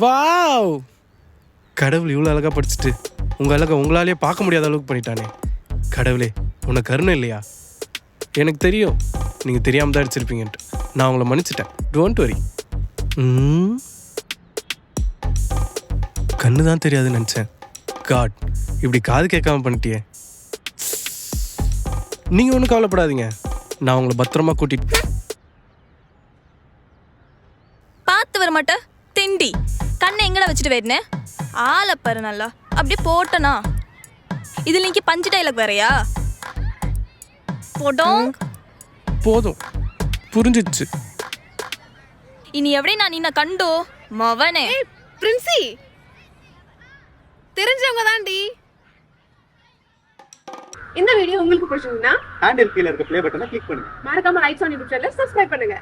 Wow, கடவுள் இவ்வளோ அழகாக படிச்சுட்டு உங்கள் அழகை உங்களாலேயே பார்க்க முடியாத அளவுக்கு பண்ணிட்டானே. கடவுளே, உனக்கு கருணை இல்லையா? எனக்கு தெரியும் நீங்கள் தெரியாமல் தான் அடிச்சிருப்பீங்கன்ட்டு. நான் உங்களை மன்னிச்சிட்டேன். Don't worry. கண்ணு தான் தெரியாதுன்னு நினச்சேன். காட், இப்படி காது கேட்காம பண்ணிட்டியே. நீங்கள் ஒன்றும் கவலைப்படாதீங்க, நான் உங்களை பத்திரமா கூட்டிட்டு. பார்த்து வர மாட்டேன் திண்டி. கண்ணை எங்கடா வச்சுட்டு போயிருந்தேன்? ஆளை பாரு நல்லா அப்படியே போட்டனா. இதில் நீங்க பஞ்சு டைலாக் வேறையா? போட்டோம். போதும், புரிஞ்சிடுச்சு. இனி எப்படி நான் நின்ன கண்டோ மவனே. பிரின்சி தெரிஞ்சவங்க தான்டி. இந்த வீடியோ உங்களுக்கு பிடிச்சிருந்தா ஹேண்டில் கீழ இருக்க ப்ளே பட்டனை கிளிக் பண்ணுங்க. மறக்காம லைக்ஸ் ஆன் யூடியூப் சேனலை சப்ஸ்கிரைப் பண்ணுங்க.